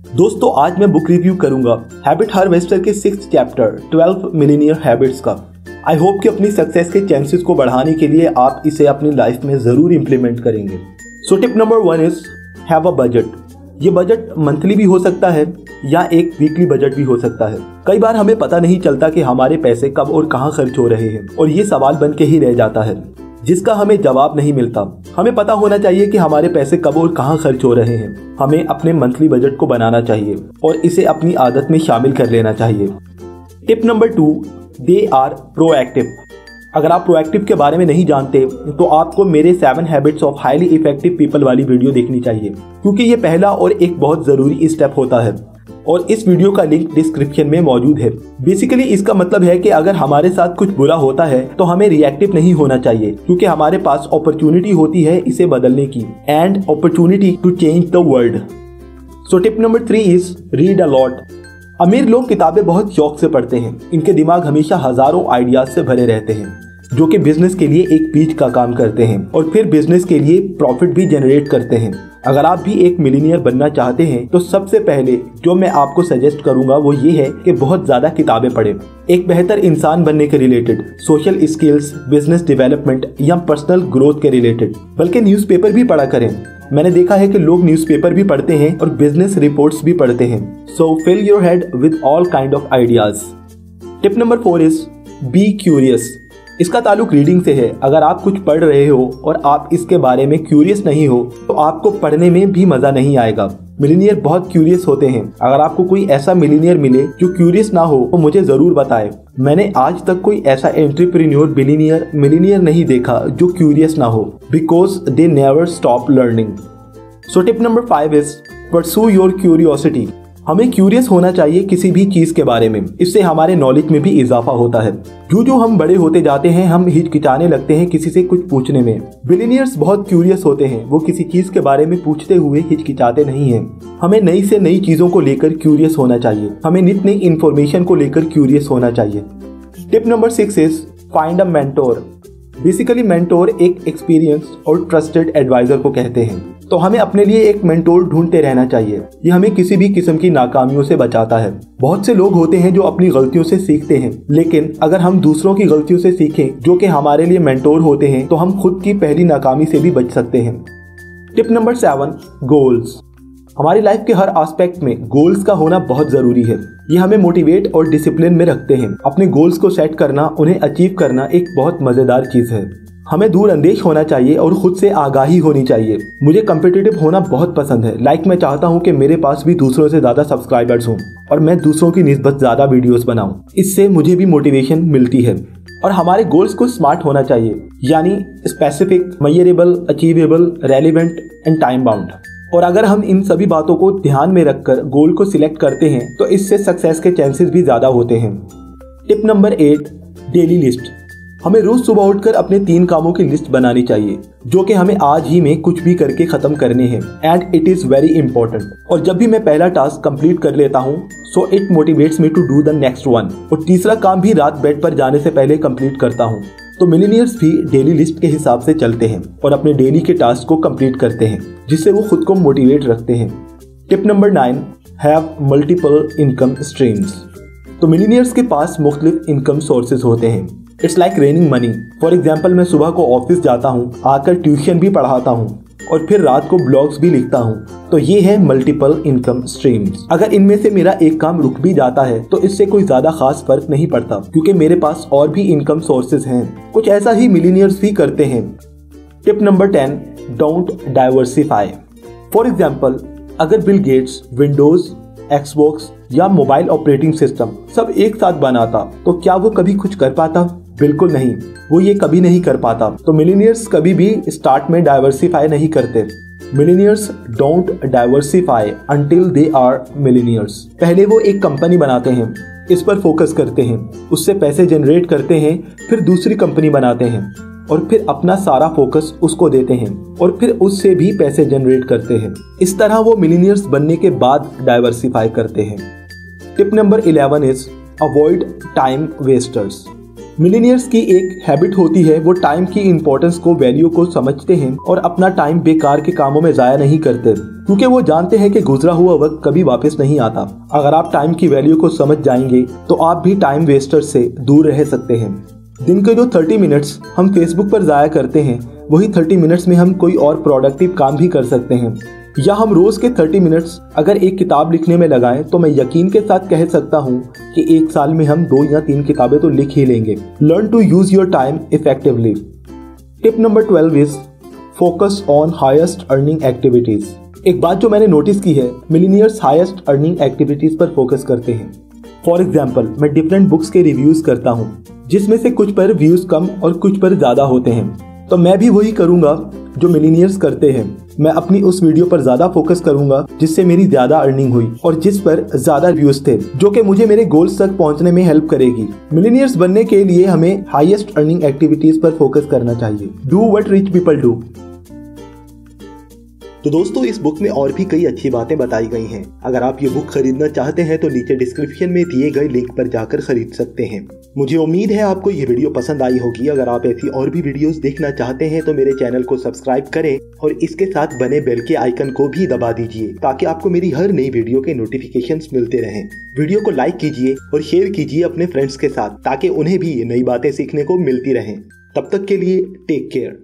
दोस्तों आज मैं बुक रिव्यू करूंगा हैबिट हार्वेस्टर के 6th चैप्टर 12 मिलीनियर हैबिट्स का। आई होप कि अपनी सक्सेस के चांसेस को बढ़ाने के लिए आप इसे अपनी लाइफ में जरूर इंप्लीमेंट करेंगे। सो tip number 1 is have a budget. ये बजट मंथली भी हो सकता है या एक वीकली बजट भी हो सकता है। कई बार हमें पता नहीं चलता कि हमारे पैसे कब और कहां खर्च हो रहे हैं और ये सवाल बन के ही रह जाता है जिसका हमें जवाब नहीं मिलता। हमें पता होना चाहिए कि हमारे पैसे कब और कहां खर्च हो रहे हैं। हमें अपने मंथली बजट को बनाना चाहिए और इसे अपनी आदत में शामिल कर लेना चाहिए। Tip number 2, they are proactive. अगर आप प्रोएक्टिव के बारे में नहीं जानते तो आपको मेरे 7 habits of highly effective people वाली वीडियो देखनी चाहिए, क्योंकि ये पहला और एक बहुत जरूरी स्टेप होता है और इस वीडियो का लिंक डिस्क्रिप्शन में मौजूद है। बेसिकली इसका मतलब है कि अगर हमारे साथ कुछ बुरा होता है तो हमें रिएक्टिव नहीं होना चाहिए, क्योंकि हमारे पास अपॉर्चुनिटी होती है इसे बदलने की, and opportunity to change the world. So tip number 3 is read a lot. अमीर लोग किताबें बहुत शौक से पढ़ते हैं। इनके दिमाग हमेशा हजारों आइडियाज से भरे रहते हैं जो कि बिजनेस के लिए एक बीज का काम करते हैं और फिर बिजनेस के लिए प्रॉफिट भी जनरेट करते हैं। अगर आप भी एक मिलीनियर बनना चाहते हैं तो सबसे पहले जो मैं आपको सजेस्ट करूंगा वो ये है कि बहुत ज्यादा किताबें पढ़ें। एक बेहतर इंसान बनने के related, social skills, business development या पर्सनल ग्रोथ के रिलेटेड, बल्कि न्यूज़पेपर भी पढ़ा करें। मैंने देखा है कि लोग न्यूज़पेपर भी पढ़ते हैं और बिजनेस रिपोर्ट्स भी पढ़ते हैं। So fill your head with all kind of ideas. Tip number 4 is be curious. इसका ताल्लुक रीडिंग से है। अगर आप कुछ पढ़ रहे हो और आप इसके बारे में क्यूरियस नहीं हो तो आपको पढ़ने में भी मजा नहीं आएगा। मिलीनियर बहुत क्यूरियस होते हैं। अगर आपको कोई ऐसा मिलीनियर मिले जो क्यूरियस ना हो तो मुझे जरूर बताएं। मैंने आज तक कोई ऐसा एंटरप्रेन्योर मिलीनियर नहीं देखा जो क्यूरियस ना हो, because they never stop learning. So tip number 5 is pursue your curiosity. हमें क्यूरियस होना चाहिए किसी भी चीज के बारे में। इससे हमारे नॉलेज में भी इजाफा होता है। जो हम बड़े होते जाते हैं हम हिचकिचाने लगते हैं किसी से कुछ पूछने में। बिलियनियर्स बहुत क्यूरियस होते हैं। वो किसी चीज के बारे में पूछते हुए हिचकिचाते नहीं हैं। हमें नई से नई चीजों को लेकर क्यूरियस होना चाहिए। हमें नित नई इन्फॉर्मेशन को लेकर क्यूरियस होना चाहिए। Tip number 6 is find a mentor. Basically mentor एक एक्सपीरियंस और ट्रस्टेड एडवाइजर को कहते हैं। तो हमें अपने लिए एक मेंटोर ढूंढते रहना चाहिए। ये हमें किसी भी किस्म की नाकामियों से बचाता है। बहुत से लोग होते हैं जो अपनी गलतियों से सीखते हैं, लेकिन अगर हम दूसरों की गलतियों से सीखें जो कि हमारे लिए मेंटोर होते हैं तो हम खुद की पहली नाकामी से भी बच सकते हैं। Tip number 7, goals. हमारी लाइफ के हर एस्पेक्ट में गोल्स का होना बहुत जरूरी है। ये हमें मोटिवेट और डिसिप्लिन में रखते हैं। अपने गोल्स को सेट करना, उन्हें अचीव करना एक बहुत मजेदार चीज है। हमें दूर अंदेश होना चाहिए और खुद से आगाही होनी चाहिए। मुझे कम्पिटिटिव होना बहुत पसंद है। मैं चाहता हूँ कि मेरे पास भी दूसरों से ज्यादा सब्सक्राइबर्स हों और मैं दूसरों की निस्बत ज्यादा वीडियोस बनाऊं। इससे मुझे भी मोटिवेशन मिलती है। और हमारे गोल्स को स्मार्ट होना चाहिए, यानी specific, measurable, achievable, relevant and time bound. और अगर हम इन सभी बातों को ध्यान में रखकर गोल को सिलेक्ट करते हैं तो इससे सक्सेस के चांसेस भी ज्यादा होते हैं। Tip number 8, daily list. हमें रोज सुबह उठकर अपने 3 कामों की लिस्ट बनानी चाहिए जो कि हमें आज ही में कुछ भी करके खत्म करने हैं, and it is very important. और जब भी मैं पहला टास्क कंप्लीट कर लेता हूँ so it motivates me to do the next one. और तीसरा काम भी रात बेड पर जाने से पहले कंप्लीट करता हूँ। तो मिलीनियर्स भी डेली लिस्ट के हिसाब से चलते हैं और अपने डेली के टास्क को कंप्लीट करते हैं, जिससे वो खुद को मोटिवेट रखते हैं। Tip number 9, have multiple income streams. तो मिलीनियर्स के पास मुख्तलिफ इनकम सोर्सेज होते हैं। It's like raining money. For example, मैं सुबह को ऑफिस जाता हूँ, आकर ट्यूशन भी पढ़ाता हूँ और फिर रात को ब्लॉग्स भी लिखता हूँ। तो ये है मल्टीपल इनकम स्ट्रीम्स। अगर इनमें से मेरा एक काम रुक भी जाता है तो इससे कोई ज्यादा खास फर्क नहीं पड़ता, क्योंकि मेरे पास और भी इनकम सोर्सेज हैं। कुछ ऐसा ही मिलीनियर्स भी करते हैं। Tip number 10, don't diversify. For example, अगर बिल गेट्स विंडोज, एक्सबॉक्स या मोबाइल ऑपरेटिंग सिस्टम सब एक साथ बनाता तो क्या वो कभी कुछ कर पाता? बिल्कुल नहीं, वो ये कभी नहीं कर पाता। तो मिलीनियर्स कभी भी स्टार्ट में डाइवर्सिफाई नहीं करते। Millionaires don't diversify until they are millionaires. पहले वो एक कंपनी बनाते हैं, इस पर फोकस करते हैं, उससे पैसे जनरेट करते हैं, फिर दूसरी कंपनी बनाते हैं और फिर अपना सारा फोकस उसको देते हैं और फिर उससे भी पैसे जनरेट करते हैं। इस तरह वो मिलीनियर्स बनने के बाद डाइवर्सिफाई करते हैं। Tip number 11 is avoid time wasters. Millionaires की एक हैबिट होती है, वो टाइम की इंपॉर्टेंस को, वैल्यू को समझते हैं और अपना टाइम बेकार के कामों में जाया नहीं करते, क्योंकि वो जानते हैं कि गुजरा हुआ वक्त कभी वापस नहीं आता। अगर आप टाइम की वैल्यू को समझ जाएंगे तो आप भी टाइम वेस्टर से दूर रह सकते हैं। दिन के जो 30 मिनट्स हम फेसबुक पर जाया करते हैं, वही 30 मिनट्स में हम कोई और प्रोडक्टिव काम भी कर सकते हैं। या हम रोज के 30 मिनट्स अगर एक किताब लिखने में लगाएं तो मैं यकीन के साथ कह सकता हूं कि एक साल में हम 2 या 3 किताबें तो लिख ही लेंगे। Learn to use your time effectively. Tip number 12 is focus on highest earning activities. एक बात जो मैंने नोटिस की है, मिलीनियर्स हाईएस्ट अर्निंग एक्टिविटीज पर फोकस करते हैं। फॉर एग्जाम्पल, मैं डिफरेंट बुक्स के रिव्यूज करता हूँ, जिसमें से कुछ पर व्यूज कम और कुछ पर ज्यादा होते हैं। तो मैं भी वही करूंगा जो मिलीनियर्स करते हैं। मैं अपनी उस वीडियो पर ज्यादा फोकस करूंगा जिससे मेरी ज्यादा अर्निंग हुई और जिस पर ज्यादा व्यूज थे, जो कि मुझे मेरे गोल्स तक पहुंचने में हेल्प करेगी। मिलीनियर्स बनने के लिए हमें हाईएस्ट अर्निंग एक्टिविटीज पर फोकस करना चाहिए। Do what rich people do. तो दोस्तों, इस बुक में और भी कई अच्छी बातें बताई गई हैं। अगर आप ये बुक खरीदना चाहते हैं तो नीचे डिस्क्रिप्शन में दिए गए लिंक पर जाकर खरीद सकते हैं। मुझे उम्मीद है आपको ये वीडियो पसंद आई होगी। अगर आप ऐसी और भी वीडियोस देखना चाहते हैं तो मेरे चैनल को सब्सक्राइब करें और इसके साथ बने बेल के आइकन को भी दबा दीजिए, ताकि आपको मेरी हर नई वीडियो के नोटिफिकेशंस मिलते रहें। वीडियो को लाइक कीजिए और शेयर कीजिए अपने फ्रेंड्स के साथ, ताकि उन्हें भी नई बातें सीखने को मिलती रहें। तब तक के लिए टेक केयर।